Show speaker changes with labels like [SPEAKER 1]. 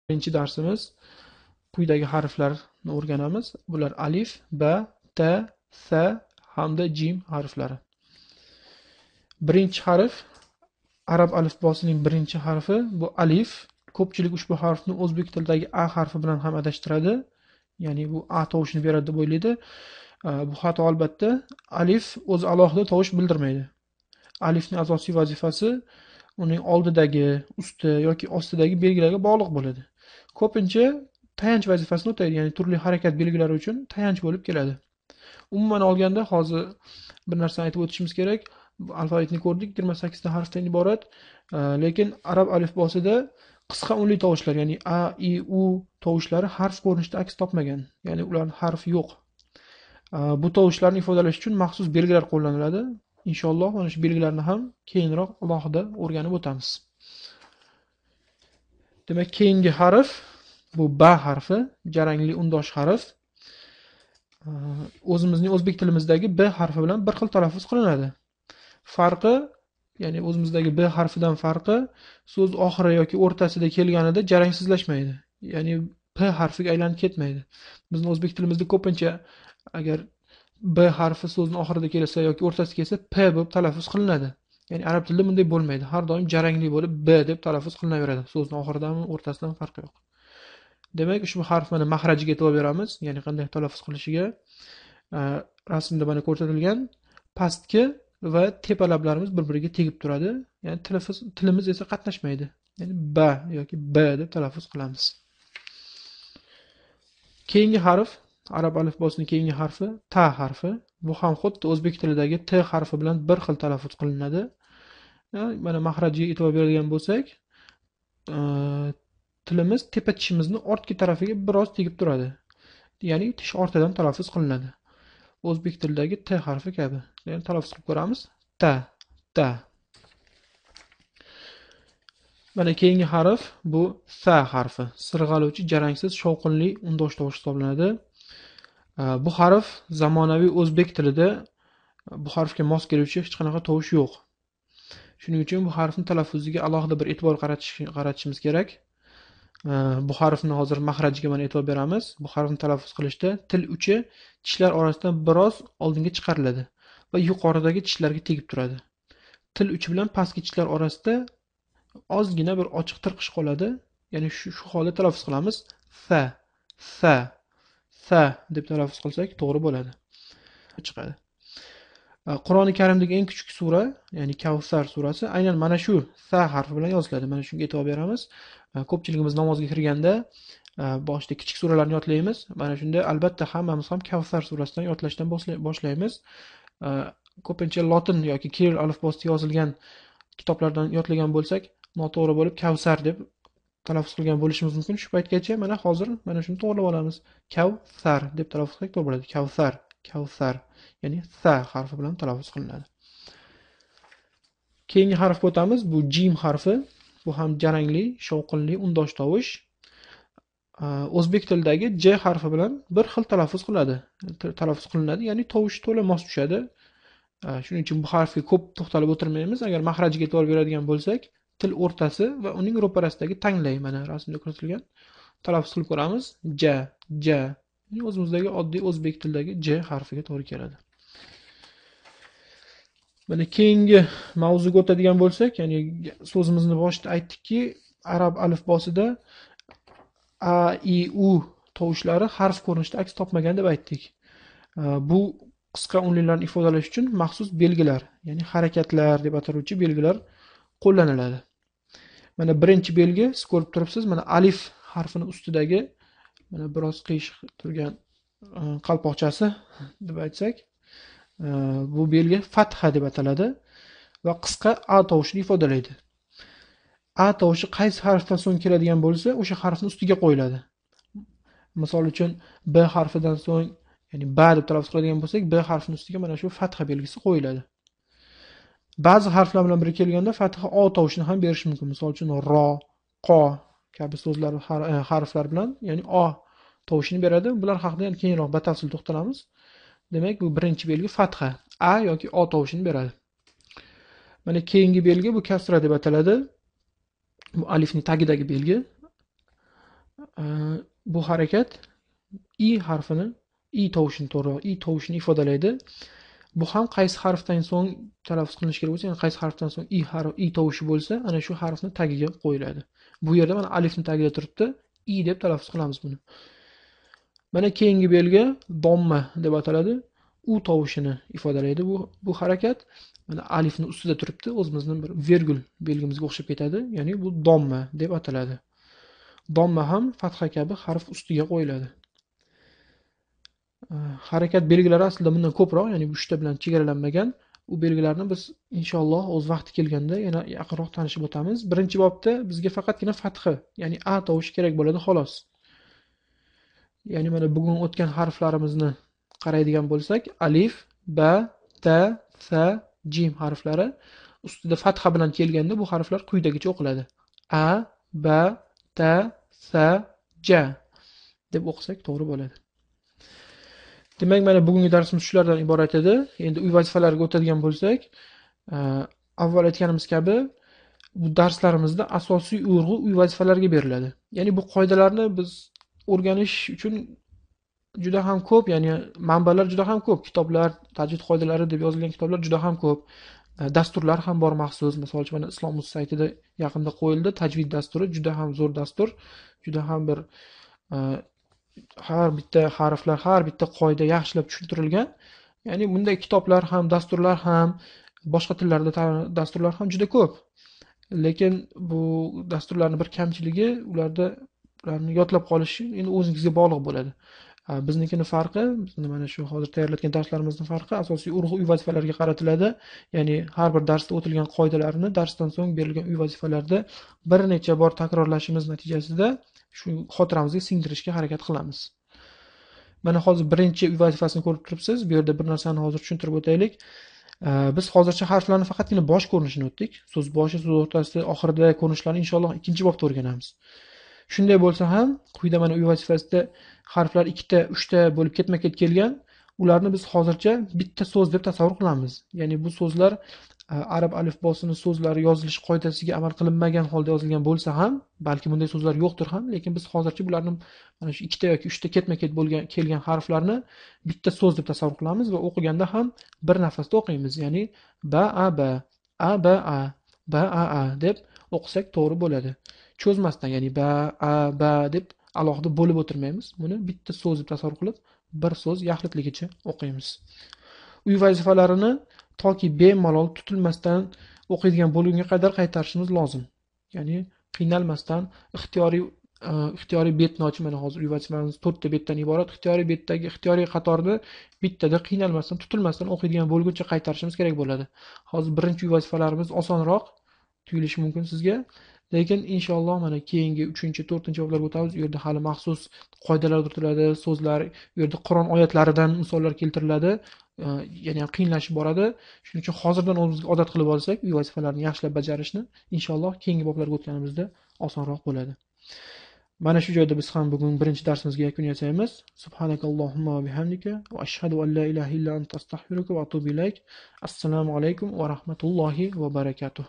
[SPEAKER 1] Birinchi darsimiz quyidagi harflarni o'rganamiz. Bular alif, ba, ta, sa hamda jim harflari. Birinchi harf arab alifbosining birinchi harfi bu alif. Ko'pchilik ushbu harfni o'zbek tilidagi a harfi bilan ham adashtiradi. Ya'ni bu a tovushini beradi deb o'ylaydi. Bu xato albatta. Alif o'zi alohida tovush bildirmaydi. Alifning asosiy vazifasi uning oldidagi, usti yoki ostidagi belgilarga bog'liq bo'ladi. Ko'pincha tayanch vazifasini o'taydi, ya'ni turli harakat belgilari uchun tayanch bo'lib keladi. Umuman olganda hozir bir narsani aytib o'tishimiz kerak. Alfavitni ko'rdik, 28 ta harfdan iborat, lekin arab alifbosida qisqa unli tovushlar, ya'ni a, i, u tovushlari harf ko'rinishida aks topmagan. Ya'ni ularning harfi yo'q. Bu tovushlarni ifodalash uchun maxsus belgilar qo'llaniladi. Inshaalloh mana shu belgilarni ham keyinroq alohida o'rganib o'tamiz. Demak, keyingi harf bu ba harfi, jarangli undosh harf. O'zimizning o'zbek tilimizdagi b harfi bilan bir xil talaffuz qilinadi. Farqi, ya'ni o'zimizdagi b harfidan farqi so'z oxiri yoki o'rtasida kelganida jarangsizlashmaydi. Ya'ni p harfiga aylanib ketmaydi. Bizning o'zbek tilimizda ko'pincha agar b harfi so'zning oxirida kelsa yoki o'rtasida kelsa p bo'lib talaffuz qilinadi. Ya'ni arab tilida bunday bo'lmaydi. Har doim jarangli bo'lib b deb talaffuz qilinaveradi. So'zning oxiridami, o'rtasidan farqi yo'q. Demak, ushbu harf mana mahrajiga e'tibor beramiz, ya'ni qanday talaffuz qilishiga. Rasmda mana ko'rsatilgan pastki va tepa lablarimiz bir-biriga tegib turadi. Ya'ni tilimiz esa qatnashmaydi. Ya'ni ba yoki b deb talaffuz qilamiz. Keyingi harf, arab alifbosining keyingi harfi ta harfi. Bu ham xuddi o'zbek tilidagi t harfi bilan bir xil talaffuz qilinadi. Mana mahrajiga e'tibor beradigan bo'lsak, tilimiz tepa tishimizni ortki tarafiga biroz tegib turadi. Ya'ni tish ortidan talaffuz qilinadi. O'zbek tilidagi t harfi kabi. Ya'ni talaffuz qilib ko'ramiz. Ta, ta. Mana keyingi harf bu sa harfi. Sirg'aluvchi, jarangsiz, shovqinli undosh tovush hisoblanadi. Bu harf zamonaviy o'zbek tilida bu harfga mos keluvchi hech qanaqa tovush yo'q. Shuning uchun bu harfning talaffuziga alohida bir e'tibor qaratishimiz kerak. Bu harfni hozir mahrajiga mana e'tibor beramiz. Bu harfni talaffuz qilishda til uchi tishlar orasidan biroz oldinga chiqariladi va yuqoridagi tishlarga tegib turadi. Til uchi bilan pastki tishlar orasida ozgina bir ochiq tirqish qoladi. Ya'ni shu holda talaffuz qilamiz. Sa, sa, sa deb talaffuz qilsak to'g'ri bo'ladi. Chiqadi. Qur'oni Karimdagi eng kichik sura, ya'ni Kavsar surasi aynan mana shu sa harfi bilan yoziladi. Mana shunga e'tibor beramiz. Ko'pchiligimiz namozga kirganda boshida kichik suralarni yodlaymiz. Mana shunda albatta hammamiz ham Kavsar surasidan yodlashdan boshlaymiz. Ko'pincha lotin yoki kiril alifbosida yozilgan kitoblardan yodlagan bo'lsak, noto'g'ri bo'lib Kavsar deb talaffuz qilgan bo'lishimiz mumkin. Shu paytgacha mana hozir mana shuni to'g'rilab olamiz. Kavsar deb talaffuz qilsak to'g'ri bo'ladi. Kavsar, Kavsar, ya'ni sa harfi bilan talaffuz qilinadi. Keyingi harfga o'tamiz. Bu jim harfi. Bu ham jarangli, shovqinli, undosh tovush. O'zbek tilidagi j harfi bilan bir xil talaffuz qilinadi, ya'ni tovush to'la mos tushadi. Shuning uchun bu harfga ko'p to'xtalib o'tirmaymiz. Agar mahrajiga e'tibor beradigan bo'lsak, til o'rtasi va uning ro'parasidagi tanglay mana rasmda ko'rsatilgan talaffuz qilib ko'ramiz. Ja, ja. Ya'ni o'zimizdagi oddiy o'zbek tilidagi j harfiga to'g'ri keladi. Mana keyingi mavzuga o'tadigan bo'lsak, ya'ni so'zimizni boshida aytdikki, arab alifbosida a, i, u tovushlari harf ko'rinishida aks topmagan deb aytdik. Bu qisqa unlilarni ifodalash uchun maxsus belgilar, ya'ni harakatlar deb ataluvchi belgilar qo'llaniladi. Mana birinchi belgi, siz ko'rib turibsiz, mana alif harfini ustidagi mana biroz qiyshiq turgan qalpoqchasi deb aytsak, bu belgi fatha deb ataladi va qisqa a tovushini ifodalaydi. A tovushi qaysi harfdan so'ng keladigan bo'lsa, o'sha harfning ustiga qo'yiladi. Misol uchun b harfidan so'ng, ya'ni ba deb talaffuz qiladigan bo'lsak, b harfining ustiga mana shu fatha belgisi qo'yiladi. Ba'zi harflar bilan birga kelganda fatha o tovushini ham berish mumkin. Misol uchun ro, qo kabi so'zlar harflar bilan, ya'ni o tovushini beradi. Bular haqida ham keyinroq batafsil to'xtalamiz. Demak, bu birinchi belgi fatha, a yoki o tovushini beradi. Mana keyingi belgi bu kasra deb ataladi. Bu alifning tagidagi belgi. Bu harakat i harfini, i tovushini to'g'riroq, i tovushini ifodalaydi. Bu ham qaysi harfdan so'ng talaffuz qilinishi kerak bo'lsa, ya'ni qaysi harfdan so'ng i tovushi bo'lsa, ana shu harfni tagiga qo'yiladi. Bu yerda mana alifni tagida turibdi, i deb talaffuz qilamiz buni. Mana keyingi belgi domma deb ataladi. U tovushini ifodalaydi bu harakat. Mana alifni ustida turibdi, o'zimizning bir vergul belgimizga o'xshab ketadi. Ya'ni bu domma deb ataladi. Domma ham fatha kabi harf ustiga qo'yiladi. Harakat belgilari aslida bundan ko'proq, ya'ni bu 3 ta bilan chegaralanmagan. U belgilarni biz inshaalloh o'z vaqti kelganda yana yaqinroq tanishib o'tamiz. Birinchi bobda bizga faqatgina fathi, ya'ni a tovushi kerak bo'ladi xolos. Ya'ni mana bugun o'tgan harflarimizni qaraydigan bo'lsak, alif, ba, ta, sa, jim harflari ustida fatha bilan kelganda bu harflar quyidagicha o'qiladi. A, ba, ta, sa, ja deb o'qisak to'g'ri bo'ladi. Demak, mana bugungi darsimiz shulardan iborat edi. Endi uy vazifalariga o'tadigan bo'lsak, avval aytganimiz kabi, bu darslarimizda asosiy urg'u uy vazifalariga beriladi. Ya'ni bu qoidalarni biz o'rganish uchun juda ham ko'p, ya'ni manbalar juda ham ko'p. Kitoblar, tajvid qoidalari deb yozilgan kitoblar juda ham ko'p. Dasturlar ham bor maxsus. Misol uchun mana Islom.uz saytida yaqinda qo'yildi tajvid dasturi, juda ham zo'r dastur. Juda ham bir har bitta harflar, har bitta qoida yaxshilab tushuntirilgan. Ya'ni bunday kitoblar ham, dasturlar ham, boshqa tillarda dasturlar ham juda ko'p. Lekin bu dasturlarning bir kamchiligi ularni yodlab qolishi endi o'zingizga bog'liq bo'ladi. Biznikini farqi, bizni mana shu hozir tayyorlayotgan darslarimizning farqi asosiy urg'u uy vazifalariga qaratiladi. Ya'ni har bir darsda o'tilgan qoidalarni darsdan so'ng berilgan uy vazifalarida bir necha bor takrorlashimiz natijasida shu xotiramizga singdirishga harakat qilamiz. Mana hozir birinchi uy vazifasini ko'rib turibsiz. Bu yerda bir narsani hozir tushuntirib o'taylik. Biz hozircha harflarni faqatgina bosh ko'rinishini o'tdik. So'z boshi, so'z o'rtasida, oxirida ko'rinishlarni inshaalloh ikkinchi bobda o'rganamiz. Shunday bo'lsa ham, quyida mana uy vazifasida harflar 2 ta, 3 ta bo'lib ketma-ket kelgan. Ularni biz hozircha bitta so'z deb tasavvur qilamiz. Ya'ni bu so'zlar arab alifbosining so'zlari yozilish qoidasiga amal qilinmagan holda yozilgan bo'lsa ham, balki bunday so'zlar yo'qdir ham, lekin biz hozircha bularni mana shu 2 ta yoki 3 ta ketma-ket bo'lgan kelgan harflarni bitta so'z deb tasavvur qilamiz va o'qiganda ham bir nafasda o'qiymiz. Ya'ni ba a ba, a ba a, ba a deb o'qisak to'g'ri bo'ladi. Cho'zmasdan, ya'ni ba deb alohida bo'lib o'tirmaymiz. Buni bitta so'z deb tasavvur qilib, bir so'z yaxlitligicha o'qiymiz. Uy vazifalarini toki bemalol tutilmasdan o'qiydigan bo'lgunga qadar qaytarishimiz lozim. Ya'ni qiynalmasdan ixtiyoriy betni ochib, mana hozir uy vazifamiz 4 ta betdan iborat. Ixtiyoriy betdagi ixtiyoriy qatorni bittada qiynalmasdan, tutilmasdan o'qiydigan bo'lguncha qaytarishimiz kerak bo'ladi. Hozir birinchi uy vazifalarimiz osonroq tuyulishi mumkin sizga. Lekin inshaalloh mana keyingi 3-chi, 4-chi boblarga o'tamiz. U yerda hali maxsus qoidalar o'rgatiladi, so'zlar, u yerda Qur'on oyatlaridan misollar keltiriladi. Ya'ni qiyinlashib boradi. Shuning uchun hozirdan o'zimizga odat qilib olsak, uy vazifalarini yaxshilab bajarishni inshaalloh keyingi boblarga o'tganimizda osonroq bo'ladi. Mana shu joyda biz ham bugun birinchi darsimizga yakun yasaymiz. Subhanakallohumma va bihamdika va ashhadu an la ilaha illa anta astag'firuka va atubu ilayk. Assalomu alaykum va rahmatullohi va barakatuh.